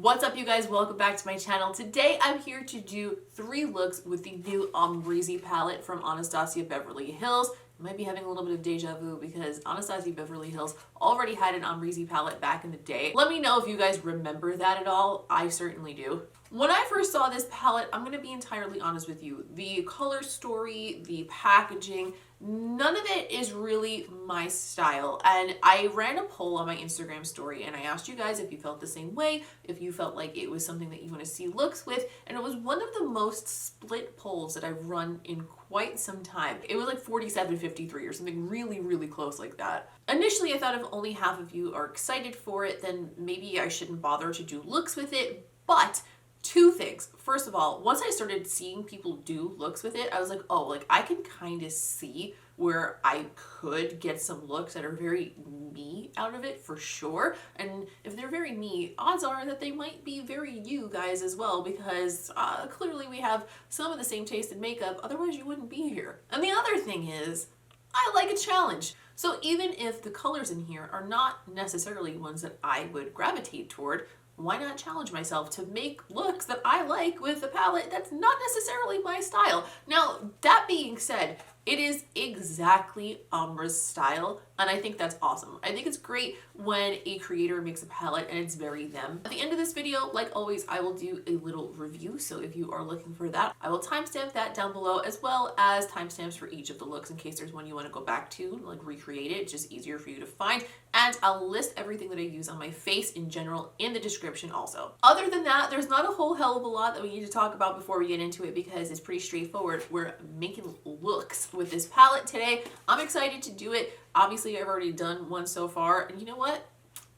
What's up, you guys? Welcome back to my channel. Today I'm here to do 3 looks with the new AMREZY palette from Anastasia Beverly Hills. You might be having a little bit of deja vu because Anastasia Beverly Hills already had an AMREZY palette back in the day. Let me know if you guys remember that at all. I certainly do. When I first saw this palette, I'm going to be entirely honest with you. The color story, the packaging, none of it is really my style. And I ran a poll on my Instagram story and I asked you guys if you felt the same way, if you felt like it was something that you want to see looks with, and it was one of the most split polls that I've run in quite some time. It was like 47-53 or something really close like that. Initially, I thought if only half of you are excited for it, then maybe I shouldn't bother to do looks with it, but two things. First of all, once I started seeing people do looks with it, I was like, oh, like I can kind of see where I could get some looks that are very me out of it for sure. And if they're very me, odds are that they might be very you guys as well, because clearly we have some of the same taste in makeup, otherwise you wouldn't be here. And the other thing is, I like a challenge. So even if the colors in here are not necessarily ones that I would gravitate toward, why not challenge myself to make looks that I like with a palette that's not necessarily my style? Now, that being said, it is exactly Amra's style, and I think that's awesome. I think it's great when a creator makes a palette and it's very them. At the end of this video, like always, I will do a little review, so if you are looking for that, I will timestamp that down below, as well as timestamps for each of the looks in case there's one you want to go back to, like recreate it. It's just easier for you to find. And I'll list everything that I use on my face in general in the description also. Other than that, there's not a whole hell of a lot that we need to talk about before we get into it because it's pretty straightforward. We're making looks with this palette today. I'm excited to do it. Obviously, I've already done one so far, and you know what?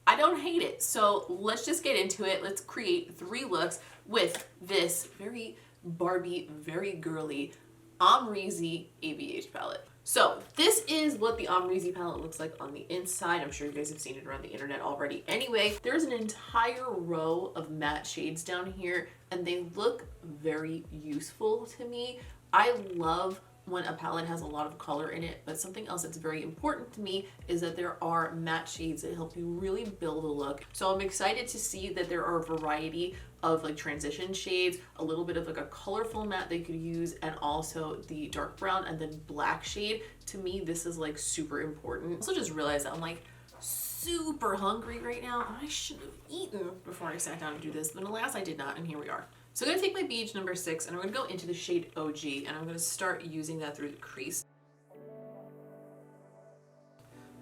I don't hate it. So let's just get into it. Let's create 3 looks with this very Barbie, very girly AMREZY ABH palette. So this is what the AMREZY palette looks like on the inside. I'm sure you guys have seen it around the internet already. Anyway, there's an entire row of matte shades down here, and they look very useful to me. I love when a palette has a lot of color in it, but something else that's very important to me is that there are matte shades that help you really build a look. So I'm excited to see that there are a variety of like transition shades, a little bit of like a colorful matte they could use, and also the dark brown and then black shade. To me, this is like super important. I also just realized that I'm like super hungry right now. I should have eaten before I sat down to do this, but alas, I did not, and here we are. So I'm going to take my beach number 6 and I'm going to go into the shade OG, and I'm going to start using that through the crease.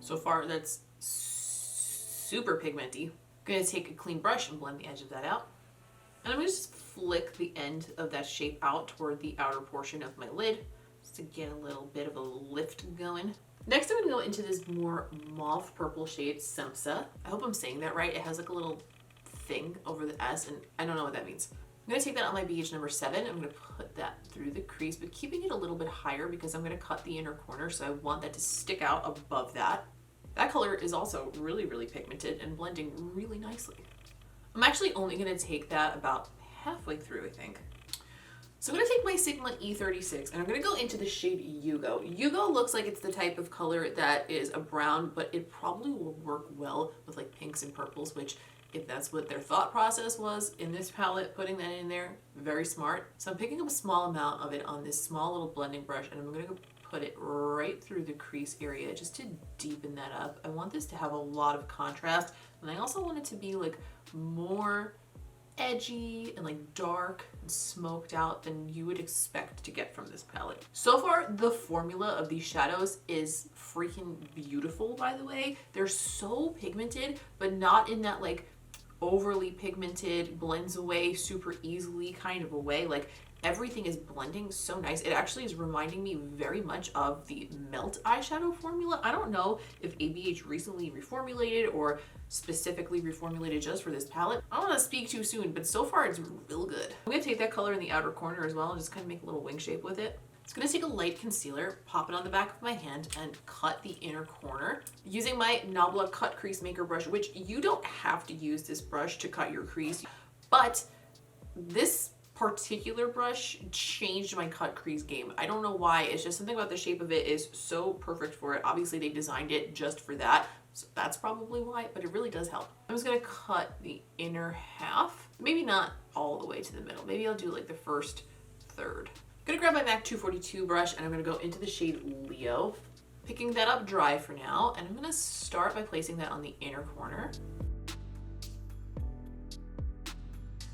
So far that's super pigmenty. I'm going to take a clean brush and blend the edge of that out. And I'm going to just flick the end of that shape out toward the outer portion of my lid just to get a little bit of a lift going. Next I'm going to go into this more mauve purple shade, Semsa. I hope I'm saying that right. It has like a little thing over the S and I don't know what that means. I'm going to take that on my BH number 7. I'm going to put that through the crease, but keeping it a little bit higher because I'm going to cut the inner corner, so I want that to stick out above that. That color is also really pigmented and blending really nicely. I'm actually only going to take that about halfway through, I think. So I'm going to take my Sigma E36 and I'm going to go into the shade Yugo. Yugo looks like it's the type of color that is a brown, but it probably will work well with like pinks and purples, which if that's what their thought process was in this palette, putting that in there, very smart. So I'm picking up a small amount of it on this small little blending brush and I'm going to put it right through the crease area just to deepen that up. I want this to have a lot of contrast, and I also want it to be like more edgy and like dark and smoked out than you would expect to get from this palette. So far, the formula of these shadows is freaking beautiful, by the way. They're so pigmented, but not in that like overly pigmented, blends away super easily kind of a way. Like everything is blending so nice. It actually is reminding me very much of the Melt eyeshadow formula. I don't know if ABH recently reformulated or specifically reformulated just for this palette. I don't want to speak too soon, but so far it's real good. I'm going to take that color in the outer corner as well and just kind of make a little wing shape with it. I'm going to take a light concealer, pop it on the back of my hand, and cut the inner corner using my NABLA Cut Crease Maker brush, which you don't have to use this brush to cut your crease, but this particular brush changed my cut crease game. I don't know why. It's just something about the shape of it is so perfect for it. Obviously, they designed it just for that. So that's probably why, but it really does help. I'm just gonna cut the inner half Maybe not all the way to the middle. Maybe I'll do like the first third. I'm gonna grab my MAC 242 brush and I'm gonna go into the shade Leo, picking that up dry for now, and I'm gonna start by placing that on the inner corner.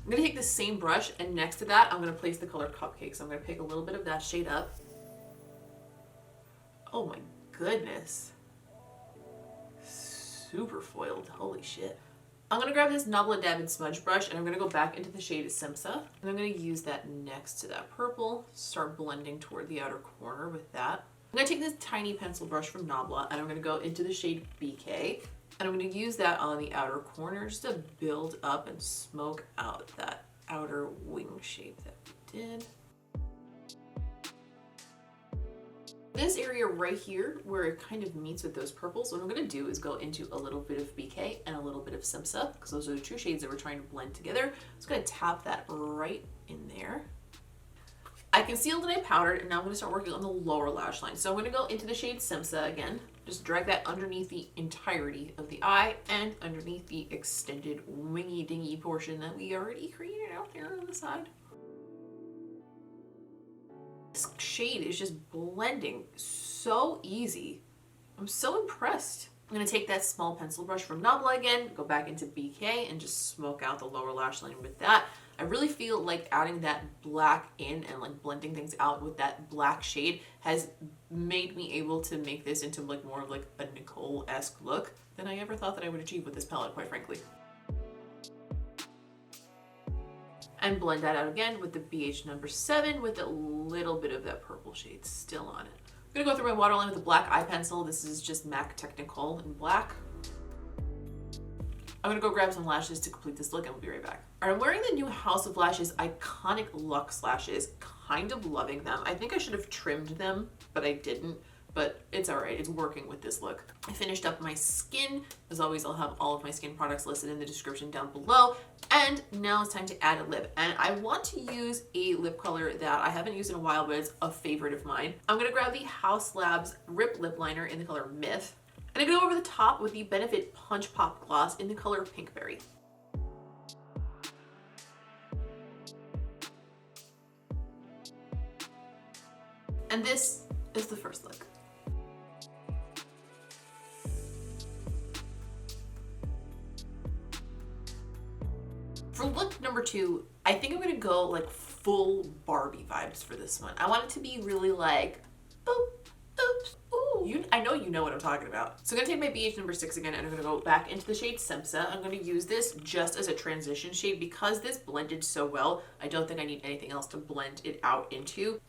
I'm gonna take the same brush and next to that, I'm gonna place the color Cupcake. So I'm gonna pick a little bit of that shade up. Oh my goodness. Super foiled, holy shit. I'm gonna grab this NABLA Dab and Smudge brush and I'm gonna go back into the shade Simsa. And I'm gonna use that next to that purple, start blending toward the outer corner with that. I'm gonna take this tiny pencil brush from NABLA and I'm gonna go into the shade BK. And I'm gonna use that on the outer corner just to build up and smoke out that outer wing shape that we did. This area right here where it kind of meets with those purples, what I'm gonna do is go into a little bit of BK and a little bit of Simsa, because those are the two shades that we're trying to blend together. I'm just gonna tap that right in there. I concealed and I powdered, and now I'm gonna start working on the lower lash line. So I'm gonna go into the shade Simsa again, just drag that underneath the entirety of the eye and underneath the extended wingy dingy portion that we already created out there on the side. This shade is just blending so easy. I'm so impressed. I'm gonna take that small pencil brush from NABLA again, go back into BK and just smoke out the lower lash line with that. I really feel like adding that black in and like blending things out with that black shade has made me able to make this into like more of like a Nicole-esque look than I ever thought that I would achieve with this palette, quite frankly. And blend that out again with the BH number 7 with a little bit of that purple shade still on it. I'm gonna go through my waterline with a black eye pencil. This is just MAC TECHNAKOHL in black. I'm gonna go grab some lashes to complete this look and we'll be right back. All right, I'm wearing the new House of Lashes iconic Luxe lashes, kind of loving them. I think I should have trimmed them, but I didn't. But it's all right, it's working with this look. I finished up my skin. As always, I'll have all of my skin products listed in the description down below. And now it's time to add a lip. And I want to use a lip color that I haven't used in a while, but it's a favorite of mine. I'm gonna grab the Haus Labs Rip Lip Liner in the color Myth. And I'm gonna go over the top with the Benefit Punch Pop Gloss in the color Pinkberry. And this is the first look. For look number 2, I think I'm gonna go like full Barbie vibes for this one. I want it to be really like, boop, oops, ooh. I know you know what I'm talking about. So I'm gonna take my BH number 6 again and I'm gonna go back into the shade Simsa. I'm gonna use this just as a transition shade because this blended so well. I don't think I need anything else to blend it out into.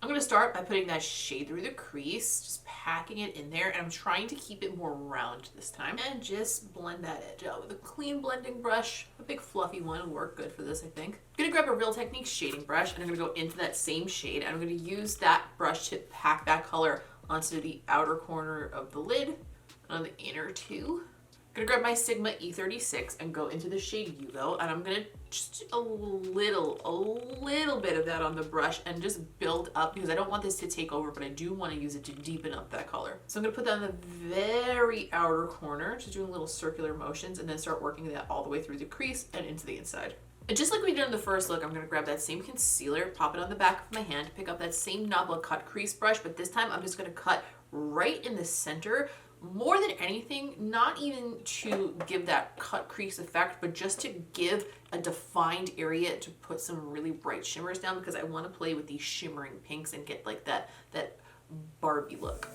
I'm gonna start by putting that shade through the crease, just packing it in there, and I'm trying to keep it more round this time. And just blend that edge out with a clean blending brush. A big fluffy one will work good for this, I think. I'm gonna grab a Real Techniques shading brush, and I'm gonna go into that same shade, and I'm gonna use that brush to pack that color onto the outer corner of the lid, and on the inner too. I'm gonna grab my Sigma E36 and go into the shade Yugo, and I'm gonna just a little bit of that on the brush and just build up because I don't want this to take over, but I do want to use it to deepen up that color. So I'm gonna put that on the very outer corner, just doing little circular motions, and then start working that all the way through the crease and into the inside. And just like we did in the first look, I'm gonna grab that same concealer, pop it on the back of my hand, pick up that same NABLA cut crease brush, but this time I'm just gonna cut right in the center. More than anything, not even to give that cut crease effect, but just to give a defined area to put some really bright shimmers down because I want to play with these shimmering pinks and get like that Barbie look.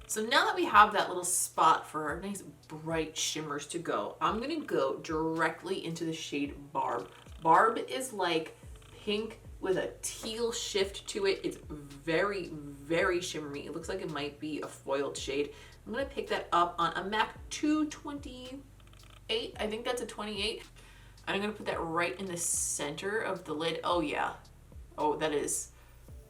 So now that we have that little spot for our nice bright shimmers to go, I'm gonna go directly into the shade Barb. Barb is like pink with a teal shift to it. It's very, very shimmery. It looks like it might be a foiled shade. I'm gonna pick that up on a MAC 228. I think that's a 28. And I'm gonna put that right in the center of the lid. Oh yeah. Oh, that is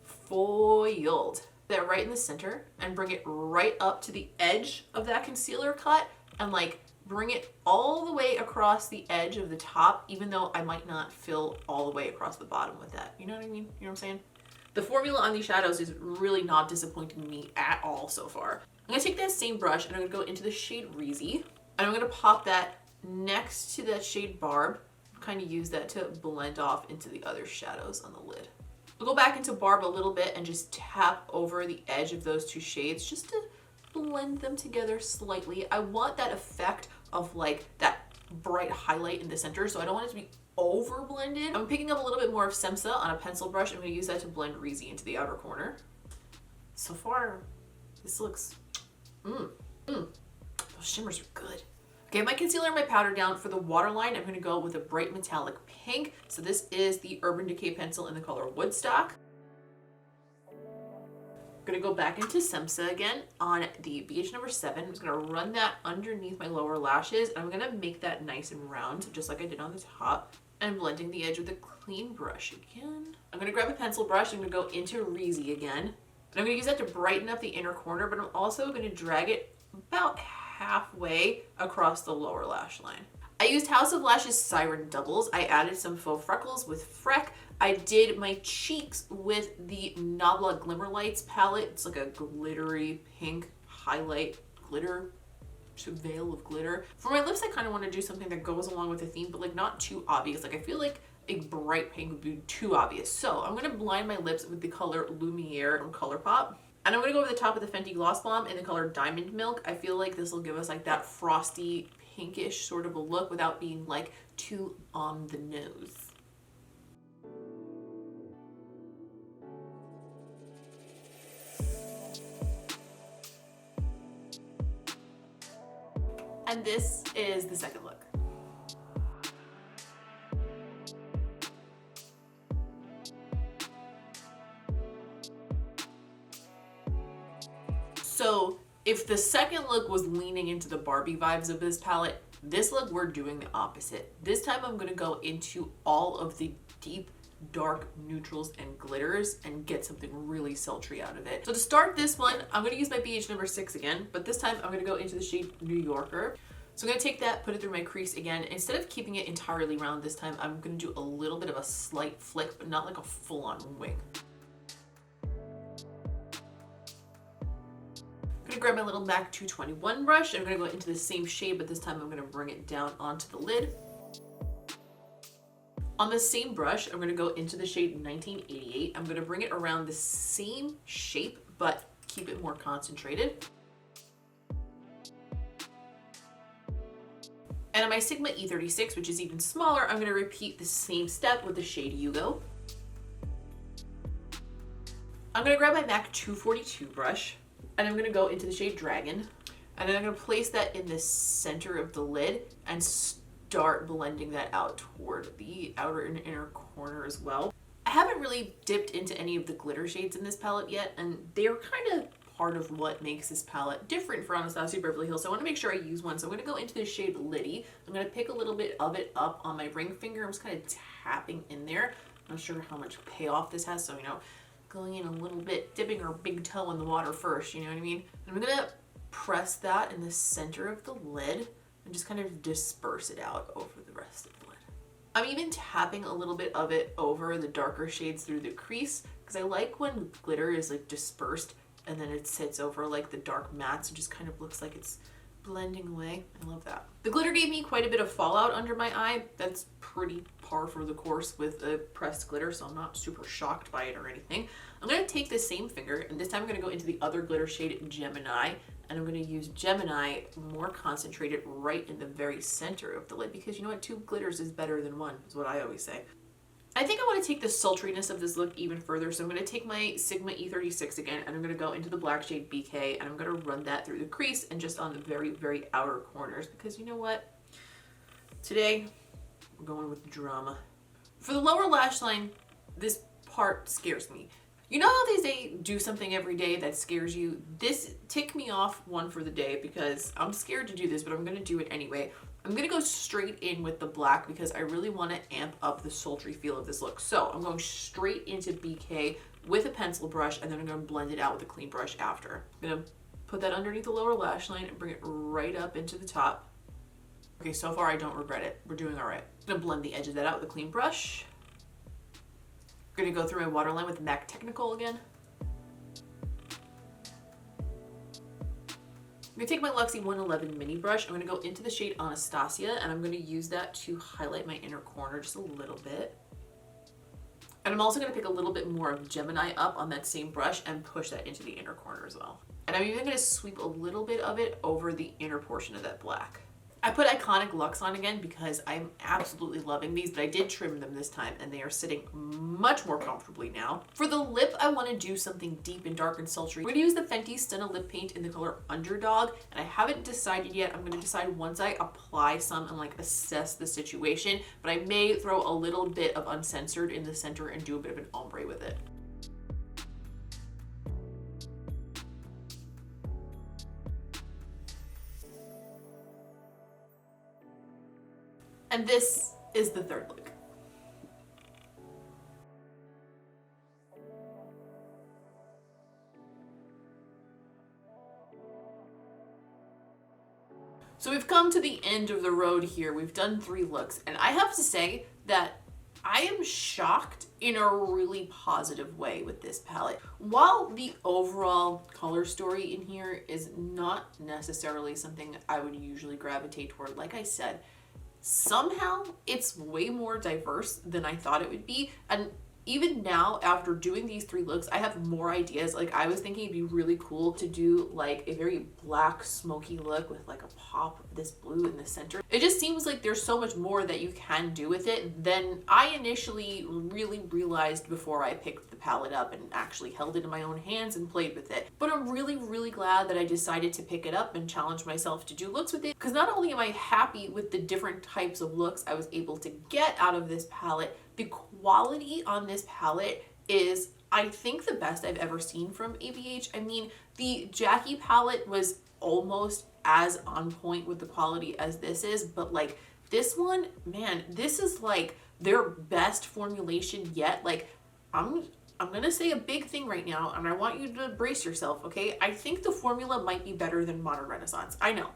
foiled. That right in the center and bring it right up to the edge of that concealer cut and like bring it all the way across the edge of the top, even though I might not fill all the way across the bottom with that. You know what I mean? You know what I'm saying? The formula on these shadows is really not disappointing me at all so far. I'm gonna take that same brush and I'm gonna go into the shade Breezy, and I'm gonna pop that next to that shade Barb, kind of use that to blend off into the other shadows on the lid. I'll go back into Barb a little bit and just tap over the edge of those two shades just to blend them together slightly. I want that effect of like that bright highlight in the center, so I don't want it to be over blended. I'm picking up a little bit more of Semsa on a pencil brush. I'm going to use that to blend Reezy into the outer corner. So far, this looks, those shimmers are good. Okay, my concealer and my powder down. For the waterline, I'm going to go with a bright metallic pink. So this is the Urban Decay pencil in the color Woodstock. I'm going to go back into Semsa again on the BH number 7. I'm just going to run that underneath my lower lashes. And I'm going to make that nice and round, just like I did on the top. And blending the edge with a clean brush again. I'm going to grab a pencil brush. I'm going to go into Reezy again. And I'm going to use that to brighten up the inner corner, but I'm also going to drag it about halfway across the lower lash line. I used House of Lashes Siren doubles. I added some faux freckles with Freck. I did my cheeks with the NABLA Glimmer Lights palette. It's like a glittery pink highlight glitter, veil of glitter. For my lips, I kind of want to do something that goes along with the theme, but like not too obvious. Like I feel like a bright pink would be too obvious. So I'm going to blind my lips with the color Lumiere from ColourPop. And I'm going to go over the top of the Fenty Gloss Bomb in the color Diamond Milk. I feel like this will give us like that frosty pinkish sort of a look without being like too on the nose. And this is the second look. So if the second look was leaning into the Barbie vibes of this palette, this look we're doing the opposite. This time I'm going to go into all of the deep dark neutrals and glitters and get something really sultry out of it. So to start this one, I'm going to use my BH number 6 again, but this time I'm going to go into the shade New Yorker. So I'm going to take that, put it through my crease again. Instead of keeping it entirely round this time, I'm going to do a little bit of a slight flick, but not like a full-on wing. I'm going to grab my little MAC 221 brush. I'm going to go into the same shade, but this time I'm going to bring it down onto the lid. On the same brush, I'm going to go into the shade 1988. I'm going to bring it around the same shape, but keep it more concentrated. And on my Sigma E36, which is even smaller, I'm going to repeat the same step with the shade Yugo. I'm going to grab my MAC 242 brush, and I'm going to go into the shade Dragon. And then I'm going to place that in the center of the lid and start blending that out toward the outer and inner corner as well. I haven't really dipped into any of the glitter shades in this palette yet, and they're kind of part of what makes this palette different for Anastasia Beverly Hills. So I want to make sure I use one. So I'm going to go into the shade Liddy. I'm going to pick a little bit of it up on my ring finger. I'm just kind of tapping in there. I'm not sure how much payoff this has. So, you know, going in a little bit, dipping our big toe in the water first, you know what I mean? And I'm going to press that in the center of the lid and just kind of disperse it out over the rest of the lid. I'm even tapping a little bit of it over the darker shades through the crease because I like when glitter is like dispersed and then it sits over like the dark mattes. It just kind of looks like it's blending away. I love that. The glitter gave me quite a bit of fallout under my eye. That's pretty par for the course with the pressed glitter, so I'm not super shocked by it or anything. I'm going to take the same finger, and this time I'm going to go into the other glitter shade, Gemini, and I'm going to use Gemini more concentrated right in the very center of the lid, because you know what, 2 glitters is better than 1, is what I always say. I think I want to take the sultriness of this look even further, so I'm going to take my Sigma E36 again, and I'm going to go into the black shade BK, and I'm going to run that through the crease and just on the very, very outer corners, because you know what? Today, we're going with drama. For the lower lash line, this part scares me. You know how they say do something every day that scares you? This tick me off one for the day because I'm scared to do this, but I'm going to do it anyway. I'm going to go straight in with the black because I really want to amp up the sultry feel of this look. So I'm going straight into BK with a pencil brush, and then I'm going to blend it out with a clean brush after. I'm going to put that underneath the lower lash line and bring it right up into the top. Okay, so far I don't regret it. We're doing all right. I'm going to blend the edge of that out with a clean brush. I'm gonna go through my waterline with MAC Technicolor again. I'm gonna take my LUXE 111 mini brush. I'm gonna go into the shade Anastasia, and I'm gonna use that to highlight my inner corner just a little bit. And I'm also gonna pick a little bit more of Gemini up on that same brush and push that into the inner corner as well. And I'm even gonna sweep a little bit of it over the inner portion of that black. I put Iconic Luxe on again because I'm absolutely loving these, but I did trim them this time and they are sitting much more comfortably now. For the lip, I want to do something deep and dark and sultry. We're going to use the Fenty Stunna lip paint in the color Underdog, and I haven't decided yet. I'm going to decide once I apply some and like assess the situation, but I may throw a little bit of Uncensored in the center and do a bit of an ombre with it. And this is the third look. So we've come to the end of the road here. We've done 3 looks, and I have to say that I am shocked in a really positive way with this palette. While the overall color story in here is not necessarily something I would usually gravitate toward, like I said, somehow it's way more diverse than I thought it would be. And even now, after doing these 3 looks, I have more ideas. Like, I was thinking it'd be really cool to do like a very black smoky look with like a pop of this blue in the center. It just seems like there's so much more that you can do with it than I initially really realized before I picked the palette up and actually held it in my own hands and played with it. But I'm really glad that I decided to pick it up and challenge myself to do looks with it, because not only am I happy with the different types of looks I was able to get out of this palette, the quality on this palette is, I think, the best I've ever seen from ABH. I mean, the Jackie palette was almost as on point with the quality as this is, but like this one, man, this is like their best formulation yet. Like, I'm gonna say a big thing right now, and I want you to brace yourself, okay? I think the formula might be better than Modern Renaissance. I know.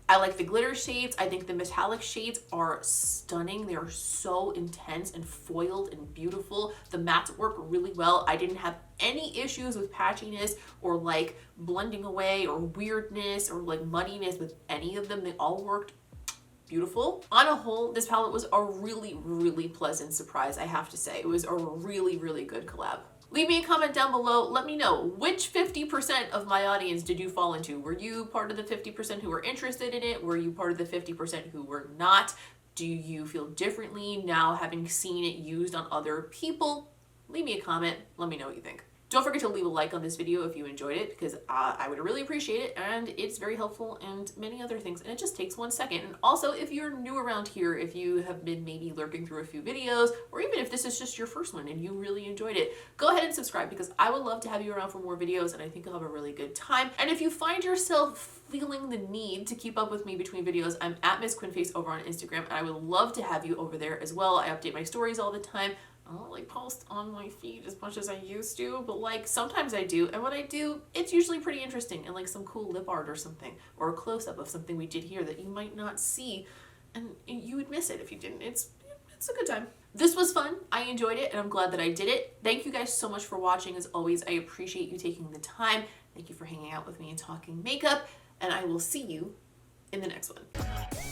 I like the glitter shades. I think the metallic shades are stunning. They are so intense and foiled and beautiful. The mattes work really well. I didn't have any issues with patchiness or like blending away or weirdness or like muddiness with any of them. They all worked beautiful. On a whole, this palette was a really pleasant surprise, I have to say. It was a really good collab. Leave me a comment down below. Let me know, which 50% of my audience did you fall into? Were you part of the 50% who were interested in it? Were you part of the 50% who were not? Do you feel differently now having seen it used on other people? Leave me a comment. Let me know what you think. Don't forget to leave a like on this video if you enjoyed it, because I would really appreciate it, and it's very helpful, and many other things, and it just takes 1 second. And also, if you're new around here, if you have been maybe lurking through a few videos, or even if this is just your first one and you really enjoyed it, go ahead and subscribe, because I would love to have you around for more videos, and I think you'll have a really good time. And if you find yourself feeling the need to keep up with me between videos, I'm at Miss Quinface over on Instagram, and I would love to have you over there as well. I update my stories all the time. I don't really post on my feed as much as I used to, but like sometimes I do, and when I do, it's usually pretty interesting and like some cool lip art or something, or a close-up of something we did here that you might not see, and you would miss it if you didn't. It's a good time. This was fun. I enjoyed it, and I'm glad that I did it. Thank you guys so much for watching. As always, I appreciate you taking the time. Thank you for hanging out with me and talking makeup, and I will see you in the next one.